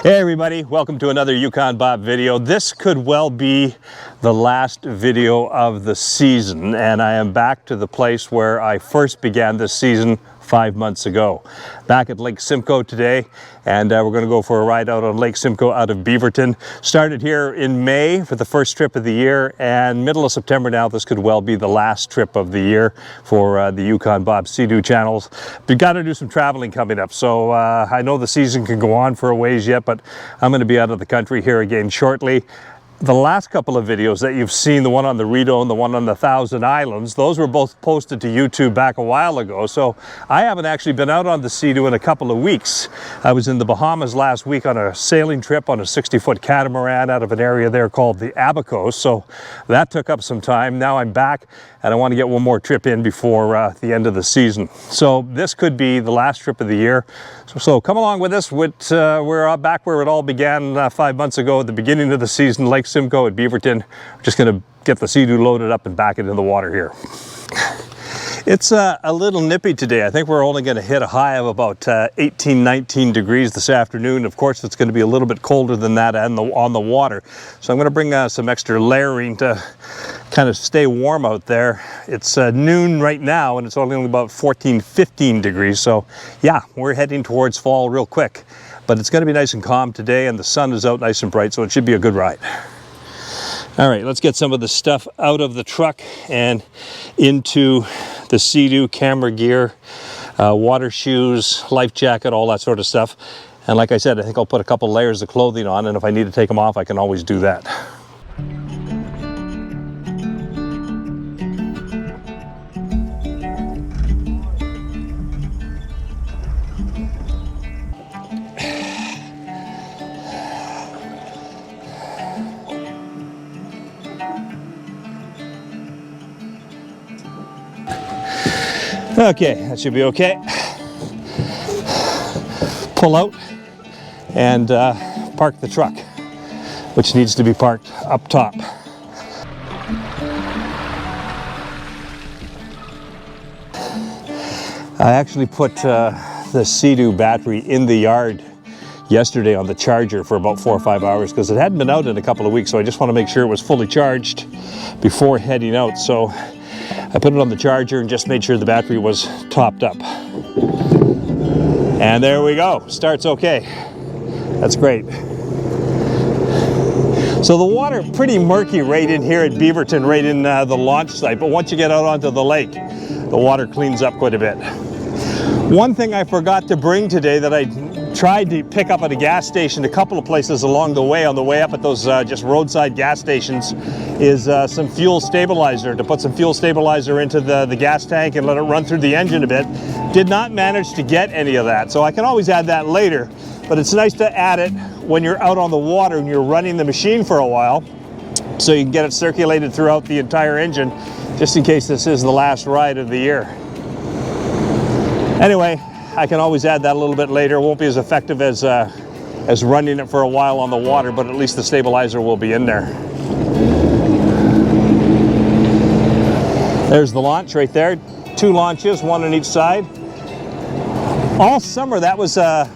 Hey everybody, welcome to another Yukon Bob video. This could well be the last video of the season, and I am back to the place where I first began this season 5 months ago. Back at Lake Simcoe today, and we're going to go for a ride out on Lake Simcoe out of Beaverton. Started here in May for the first trip of the year, and middle of September now, this could well be the last trip of the year for the Yukon Bob Seadoo channels. We've got to do some traveling coming up, so I know the season can go on for a ways yet, but I'm going to be out of the country here again shortly. The last couple of videos that you've seen, the one on the Rideau and the one on the Thousand Islands, those were both posted to YouTube back a while ago. So I haven't actually been out on the Seadoo in a couple of weeks. I was in the Bahamas last week on a sailing trip on a 60-foot catamaran out of an area there called the Abacos. So that took up some time. Now I'm back and I want to get one more trip in before the end of the season. So this could be the last trip of the year. So come along with us. We're back where it all began 5 months ago at the beginning of the season, Lake Simcoe at Beaverton. We're just going to get the Seadoo loaded up and back into the water here. It's a little nippy today. I think we're only going to hit a high of about 18, 19 degrees this afternoon. Of course, it's going to be a little bit colder than that on the water. So I'm going to bring some extra layering to kind of stay warm out there. It's noon right now, and it's only about 14, 15 degrees. So yeah, we're heading towards fall real quick. But it's going to be nice and calm today, and the sun is out nice and bright, so it should be a good ride. All right, let's get some of the stuff out of the truck and into the Seadoo camera gear, water shoes, life jacket, all that sort of stuff. And like I said, I think I'll put a couple layers of clothing on, and if I need to take them off, I can always do that. Okay, that should be okay. Pull out and park the truck, which needs to be parked up top. I actually put the Seadoo battery in the yard yesterday on the charger for about 4 or 5 hours because it hadn't been out in a couple of weeks, so I just want to make sure it was fully charged before heading out. So I put it on the charger and just made sure the battery was topped up. And there we go, starts okay. That's great. So the water pretty murky right in here at Beaverton, right in the launch site, but once you get out onto the lake, the water cleans up quite a bit. One thing I forgot to bring today that I tried to pick up at a gas station a couple of places along the way up at those just roadside gas stations is some fuel stabilizer, to put some fuel stabilizer into the gas tank and let it run through the engine a bit. Did not manage to get any of that, so I can always add that later, but it's nice to add it when you're out on the water and you're running the machine for a while, so you can get it circulated throughout the entire engine, just in case this is the last ride of the year. Anyway, I can always add that a little bit later. It won't be as effective as running it for a while on the water, but at least the stabilizer will be in there. There's the launch right there. 2 launches, 1 on each side. All summer that was a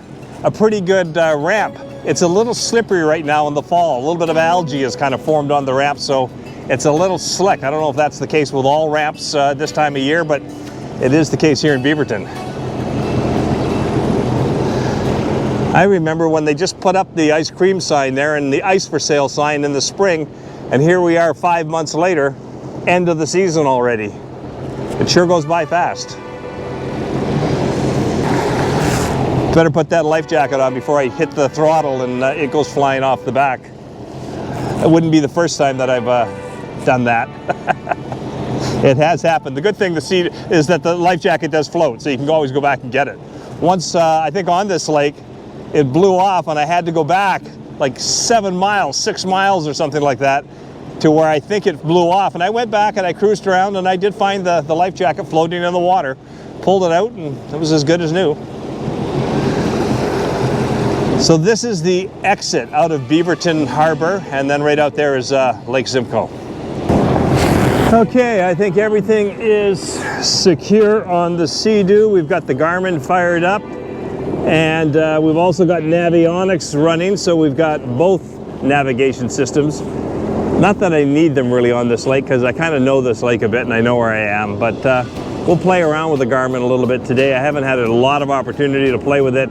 pretty good ramp. It's a little slippery right now in the fall. A little bit of algae has kind of formed on the ramp, so it's a little slick. I don't know if that's the case with all ramps this time of year, but it is the case here in Beaverton. I remember when they just put up the ice cream sign there and the ice for sale sign in the spring, and here we are 5 months later, end of the season already. It sure goes by fast. Better put that life jacket on before I hit the throttle and it goes flying off the back. It wouldn't be the first time that I've done that. It has happened. The good thing to see is that the life jacket does float, so you can always go back and get it. Once, I think on this lake, it blew off and I had to go back like 7 miles, 6 miles or something like that to where I think it blew off. And I went back and I cruised around and I did find the life jacket floating in the water. Pulled it out and it was as good as new. So this is the exit out of Beaverton Harbor, and then right out there is Lake Simcoe. Okay, I think everything is secure on the Seadoo. We've got the Garmin fired up. And we've also got Navionics running, so we've got both navigation systems. Not that I need them really on this lake, because I kind of know this lake a bit and I know where I am, but we'll play around with the Garmin a little bit today. I haven't had a lot of opportunity to play with it,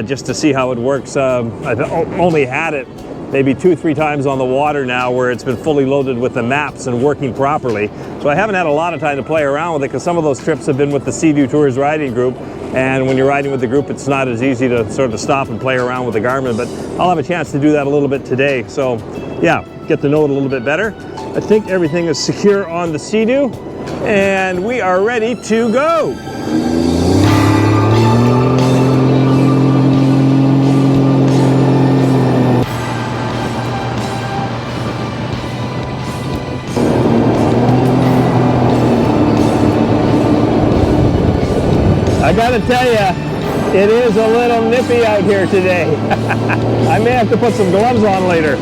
just to see how it works. I've only had it maybe 2-3 times on the water now, where it's been fully loaded with the maps and working properly. So I haven't had a lot of time to play around with it, because some of those trips have been with the Seadoo Tours riding group, and when you're riding with the group, it's not as easy to sort of stop and play around with the Garmin, but I'll have a chance to do that a little bit today. So yeah, get to know it a little bit better. I think everything is secure on the Seadoo, and we are ready to go. I gotta tell you, it is a little nippy out here today. I may have to put some gloves on later.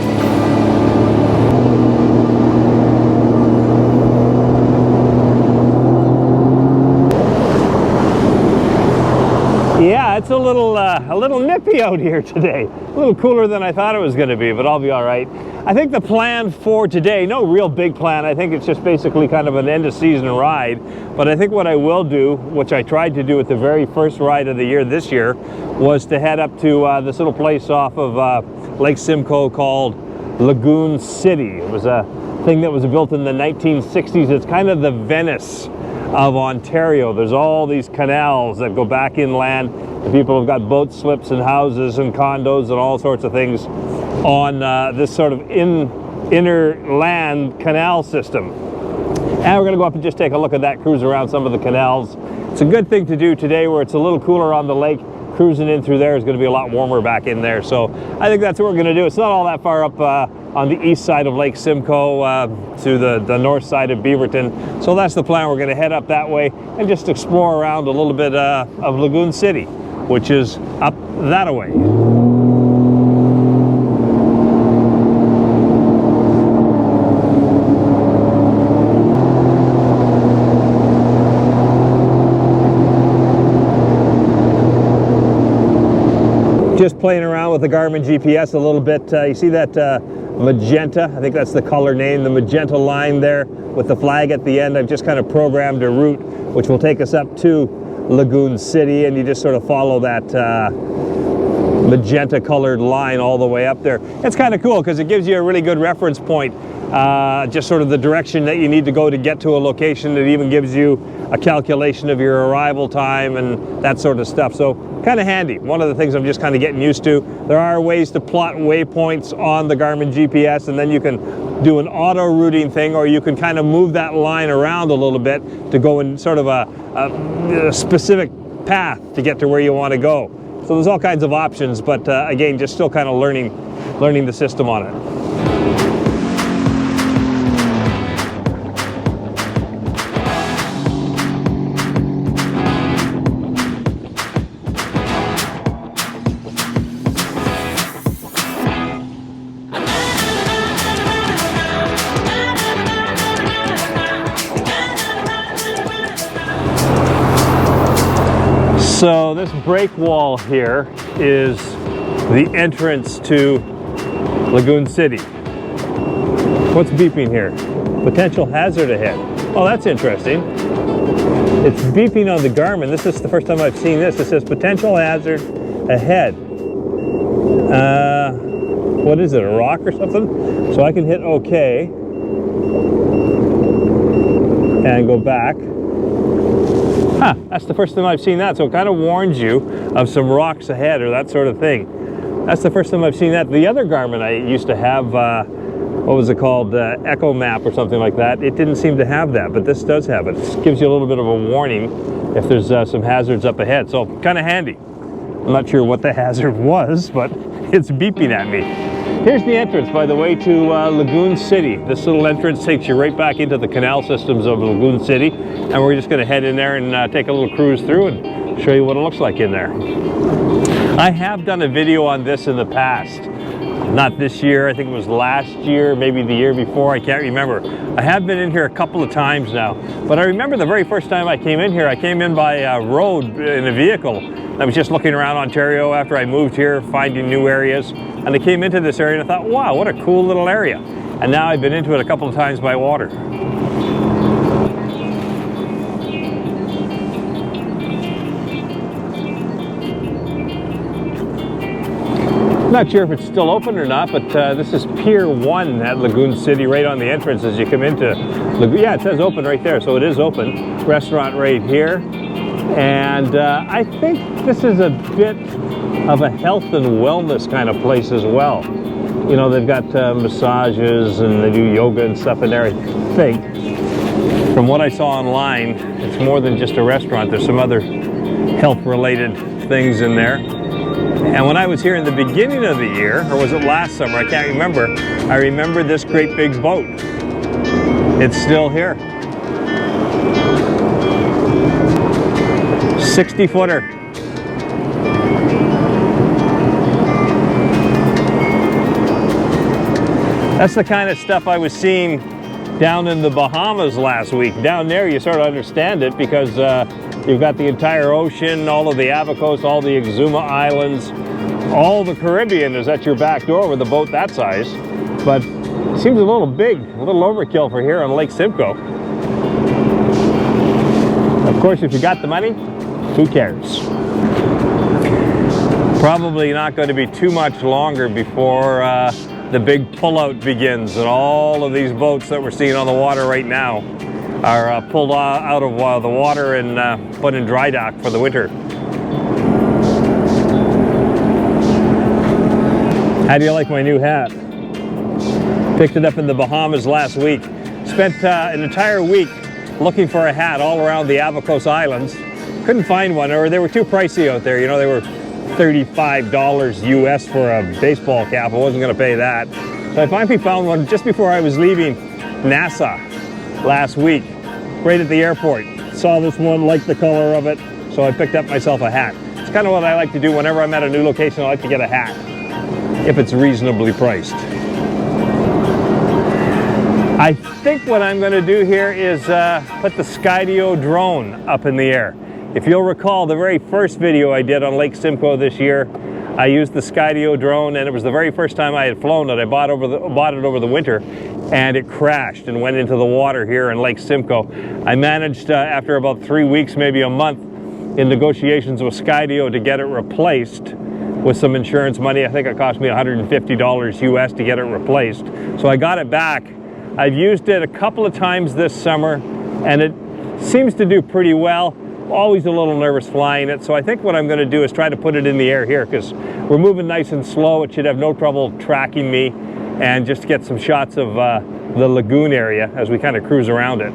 Yeah, it's a little nippy out here today. A little cooler than I thought it was going to be, but I'll be all right. I think the plan for today, no real big plan. I think it's just basically kind of an end of season ride. But I think what I will do, which I tried to do at the very first ride of the year this year, was to head up to this little place off of Lake Simcoe called Lagoon City. It was a thing that was built in the 1960s. It's kind of the Venice of Ontario. There's all these canals that go back inland. The people have got boat slips and houses and condos and all sorts of things on this sort of inner land canal system. And we're going to go up and just take a look at that, cruise around some of the canals. It's a good thing to do today where it's a little cooler on the lake. Cruising in through there is going to be a lot warmer back in there. So I think that's what we're going to do. It's not all that far up on the east side of Lake Simcoe to the north side of Beaverton. So that's the plan. We're going to head up that way and just explore around a little bit of Lagoon City, which is up that way. Just playing around with the Garmin GPS a little bit. You see that magenta? I think that's the color name, the magenta line there with the flag at the end. I've just kind of programmed a route which will take us up to Lagoon City, and you just sort of follow that magenta colored line all the way up there. It's kind of cool because it gives you a really good reference point, just sort of the direction that you need to go to get to a location. It even gives you a calculation of your arrival time and that sort of stuff. So kind of handy. One of the things I'm just kind of getting used to. There are ways to plot waypoints on the Garmin GPS, and then you can do an auto routing thing, or you can kind of move that line around a little bit to go in sort of a specific path to get to where you want to go. So there's all kinds of options, but again, just still kind of learning the system on it. So this break wall here is the entrance to Lagoon City. What's beeping here? Potential hazard ahead. Oh, that's interesting. It's beeping on the Garmin. This is the first time I've seen this. It says potential hazard ahead. What is it, a rock or something? So I can hit OK and go back. Huh, that's the first time I've seen that. So it kind of warns you of some rocks ahead or that sort of thing. That's the first time I've seen that. The other Garmin I used to have, what was it called, Echo Map or something like that, it didn't seem to have that, but this does have it. It gives you a little bit of a warning if there's some hazards up ahead. So kind of handy. I'm not sure what the hazard was, but it's beeping at me. Here's the entrance, by the way, to Lagoon City. This little entrance takes you right back into the canal systems of Lagoon City, and we're just going to head in there and take a little cruise through and show you what it looks like in there. I have done a video on this in the past. Not this year, I think it was last year, maybe the year before, I can't remember. I have been in here a couple of times now, but I remember the very first time I came in here, I came in by road in a vehicle, I was just looking around Ontario after I moved here, finding new areas, and I came into this area and I thought, wow, what a cool little area. And now I've been into it a couple of times by water. Not sure if it's still open or not, but this is Pier 1 at Lagoon City, right on the entrance as you come into Lagoon. Yeah, it says open right there, so it is open. Restaurant right here. And I think this is a bit of a health and wellness kind of place as well. You know, they've got massages and they do yoga and stuff in there, I think. From what I saw online, it's more than just a restaurant. There's some other health-related things in there. And when I was here in the beginning of the year, or was it last summer, I can't remember, I remember this great big boat. It's still here. 60-footer. That's the kind of stuff I was seeing down in the Bahamas last week. Down there you sort of understand it because you've got the entire ocean, all of the Avocos, all the Exuma Islands, all the Caribbean is at your back door with a boat that size. But it seems a little big, a little overkill for here on Lake Simcoe. Of course, if you got the money, who cares? Probably not going to be too much longer before the big pullout begins, and all of these boats that we're seeing on the water right now are pulled out of the water and put in dry dock for the winter. How do you like my new hat? Picked it up in the Bahamas last week. Spent an entire week looking for a hat all around the Avocos Islands. Couldn't find one, or they were too pricey out there. You know, they were $35 US for a baseball cap. I wasn't going to pay that. So I finally found one just before I was leaving NASA last week, right at the airport. Saw this one, liked the color of it, so I picked up myself a hat. It's kind of what I like to do whenever I'm at a new location. I like to get a hat, if it's reasonably priced. I think what I'm going to do here is put the Seadoo drone up in the air. If you'll recall, the very first video I did on Lake Simcoe this year, I used the Seadoo drone, and it was the very first time I had flown it. I bought it over the winter, and it crashed and went into the water here in Lake Simcoe. I managed, after about 3 weeks, maybe a month, in negotiations with Seadoo to get it replaced with some insurance money. I think it cost me $150 US to get it replaced. So I got it back. I've used it a couple of times this summer, and it seems to do pretty well. Always a little nervous flying it, so I think what I'm going to do is try to put it in the air here, because we're moving nice and slow. It should have no trouble tracking me, and just get some shots of the lagoon area as we kind of cruise around it.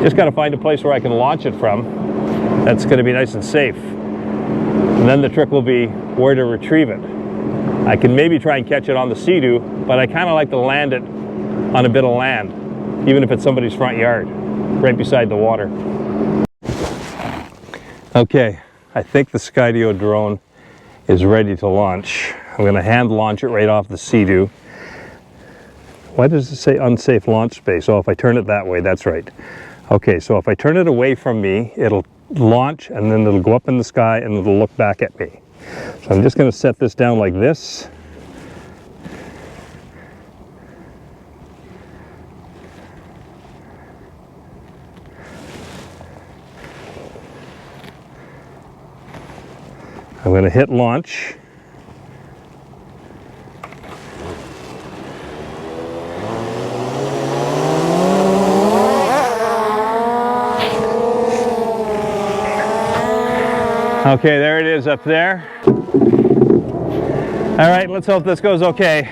Just got to find a place where I can launch it from that's going to be nice and safe. And then the trick will be where to retrieve it. I can maybe try and catch it on the Seadoo, but I kind of like to land it on a bit of land, even if it's somebody's front yard, right beside the water. Okay, I think the Sudeyko drone is ready to launch. I'm going to hand launch it right off the Seadoo. Why does it say unsafe launch space? Oh, if I turn it that way, that's right. Okay, so if I turn it away from me, it'll launch and then it'll go up in the sky and it'll look back at me. So I'm just going to set this down like this. I'm going to hit launch. Okay, there it is up there. All right, let's hope this goes okay.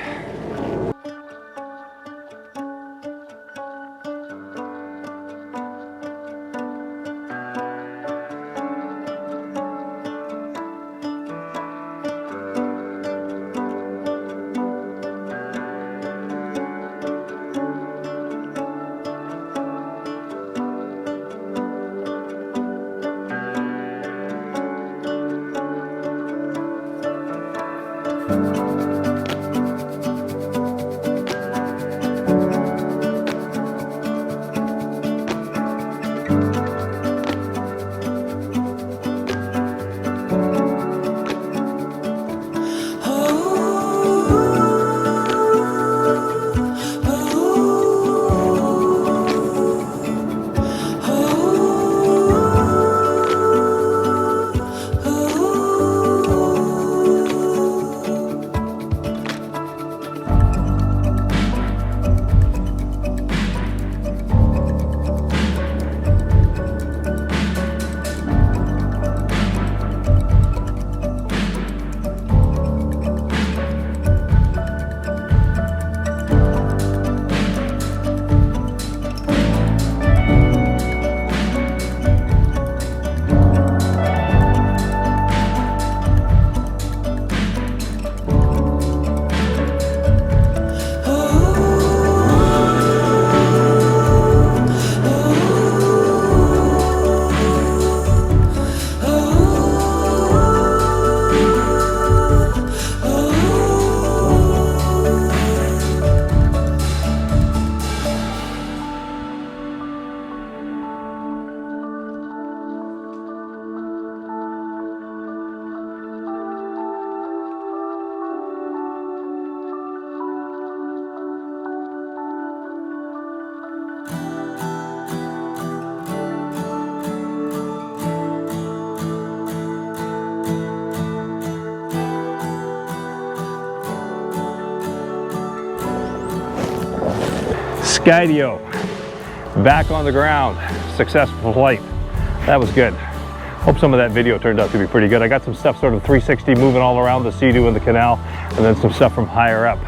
Seadoo, back on the ground, successful flight. That was good. Hope some of that video turned out to be pretty good. I got some stuff sort of 360 moving all around the Seadoo and the canal, and then some stuff from higher up.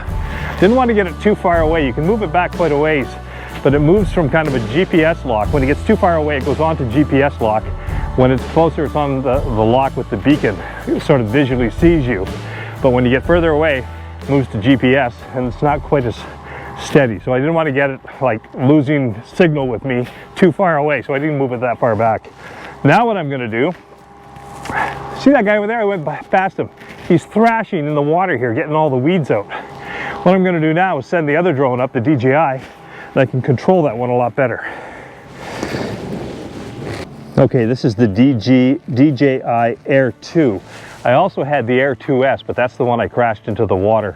Didn't want to get it too far away. You can move it back quite a ways, but it moves from kind of a GPS lock. When it gets too far away, it goes on to GPS lock. When it's closer, it's on the lock with the beacon. It sort of visually sees you. But when you get further away, it moves to GPS, and it's not quite as steady. So I didn't want to get it like losing signal with me too far away, so I didn't move it that far back. Now what I'm going to do, see that guy over there? I went past him. He's thrashing in the water here, getting all the weeds out. What I'm going to do now is send the other drone up, the DJI, and I can control that one a lot better. Okay, this is the DJI Air 2. I also had the Air 2S, but that's the one I crashed into the water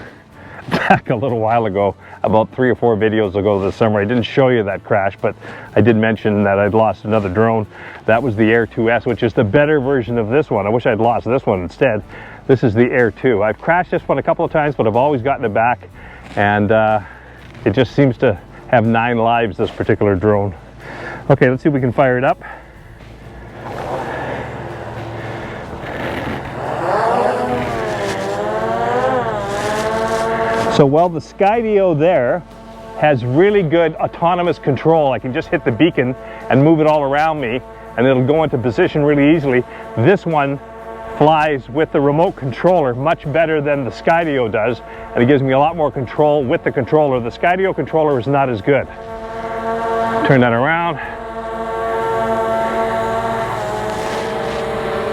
back a little while ago, about 3 or 4 videos ago this summer. I didn't show you that crash, but I did mention that I'd lost another drone. That was the Air 2S, which is the better version of this one. I wish I'd lost this one instead. This is the Air 2. I've crashed this one a couple of times, but I've always gotten it back, and it just seems to have 9 lives, this particular drone. Okay, let's see if we can fire it up. So while the Seadoo there has really good autonomous control, I can just hit the beacon and move it all around me, and it'll go into position really easily. This one flies with the remote controller much better than the Seadoo does, and it gives me a lot more control with the controller. The Seadoo controller is not as good. Turn that around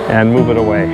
and move it away.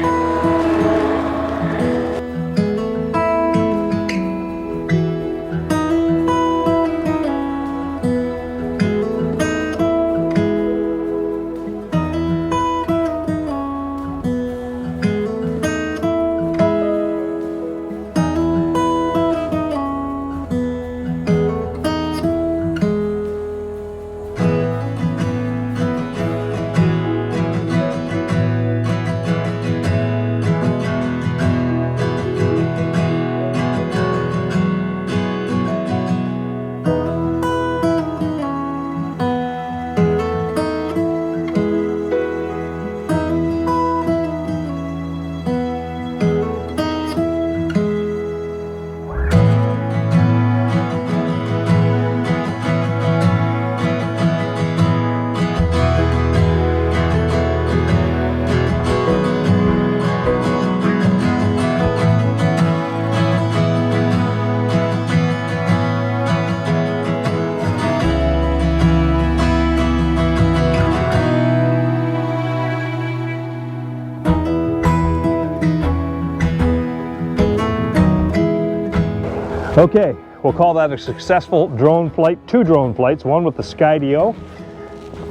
Okay, we'll call that a successful drone flight. 2 drone flights, one with the Seadoo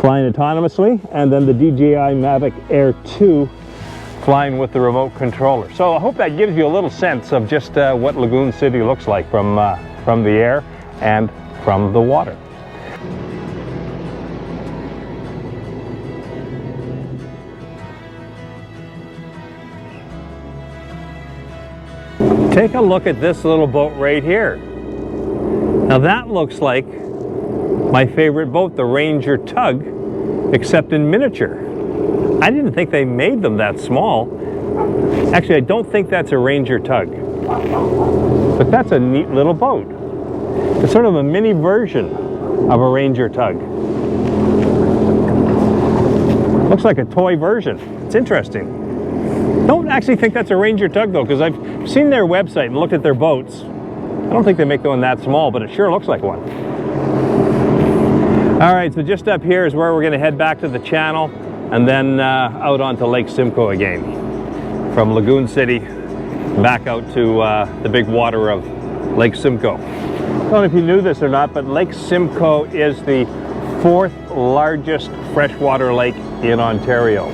flying autonomously, and then the DJI Mavic Air 2 flying with the remote controller. So I hope that gives you a little sense of just what Lagoon City looks like from the air and from the water. Take a look at this little boat right here. Now that looks like my favorite boat, the Ranger Tug, except in miniature. I didn't think they made them that small. Actually, I don't think that's a Ranger Tug, but that's a neat little boat. It's sort of a mini version of a Ranger Tug. Looks like a toy version. It's interesting. Don't actually think that's a Ranger Tug though, because I've seen their website and looked at their boats. I don't think they make one that small, but it sure looks like one. All right, so just up here is where we're going to head back to the channel, and then out onto Lake Simcoe again. From Lagoon City back out to the big water of Lake Simcoe. I don't know if you knew this or not, but Lake Simcoe is the 4th largest freshwater lake in Ontario.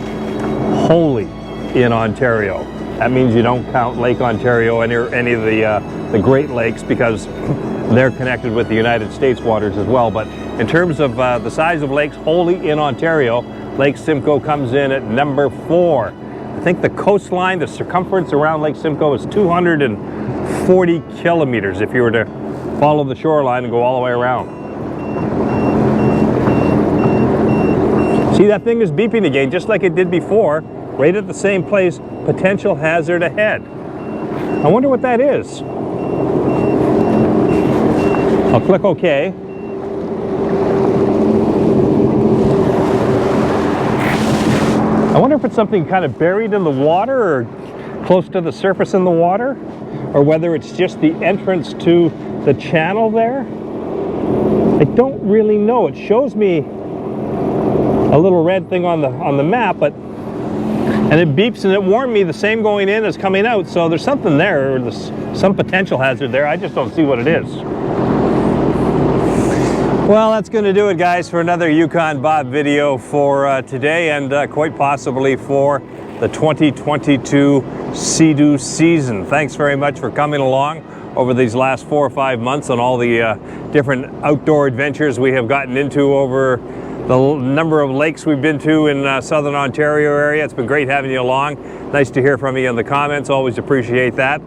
Wholly in Ontario. That means you don't count Lake Ontario, any of the Great Lakes, because they're connected with the United States waters as well. But in terms of the size of lakes wholly in Ontario, Lake Simcoe comes in at number 4. I think the coastline, the circumference around Lake Simcoe is 240 kilometers if you were to follow the shoreline and go all the way around. See, that thing is beeping again, just like it did before, right at the same place, potential hazard ahead. I wonder what that is. I'll click OK. I wonder if it's something kind of buried in the water or close to the surface in the water, or whether it's just the entrance to the channel there. I don't really know. It shows me a little red thing on the map, and it beeps and it warned me the same going in as coming out. So there's something there, or there's some potential hazard there. I just don't see what it is. Well, that's going to do it, guys, for another Yukon Bob video for today, and quite possibly for the 2022 Seadoo season. Thanks very much for coming along over these last 4 or 5 months on all the different outdoor adventures we have gotten into over the number of lakes we've been to in southern Ontario area. It's been great having you along. Nice to hear from you in the comments. Always appreciate that.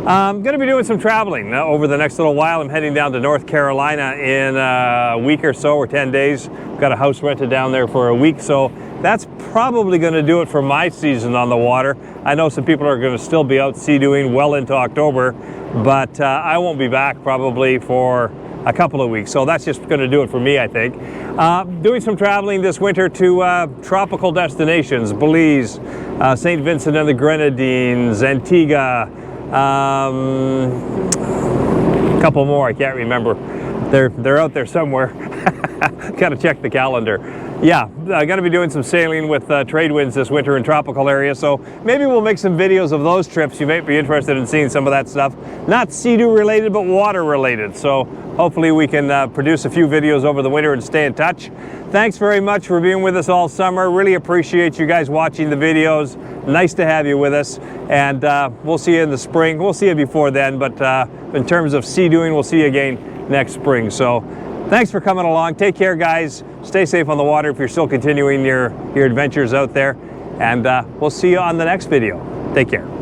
I'm going to be doing some traveling over the next little while. I'm heading down to North Carolina in a week or so, or 10 days. Got a house rented down there for a week, so that's probably going to do it for my season on the water. I know some people are going to still be out sea-dooing well into October, but I won't be back probably for a couple of weeks, so that's just going to do it for me, I think. Doing some traveling this winter to tropical destinations: Belize, St. Vincent and the Grenadines, Antigua, a couple more, I can't remember. They're out there somewhere. Gotta check the calendar. Yeah, I'm gonna be doing some sailing with trade winds this winter in tropical areas, so maybe we'll make some videos of those trips. You might be interested in seeing some of that stuff. Not Sea-Doo related, but water related. So hopefully we can produce a few videos over the winter and stay in touch. Thanks very much for being with us all summer. Really appreciate you guys watching the videos. Nice to have you with us, and we'll see you in the spring. We'll see you before then, but in terms of sea-dooing, we'll see you again next spring. So thanks for coming along. Take care, guys. Stay safe on the water if you're still continuing your adventures out there, and we'll see you on the next video. Take care.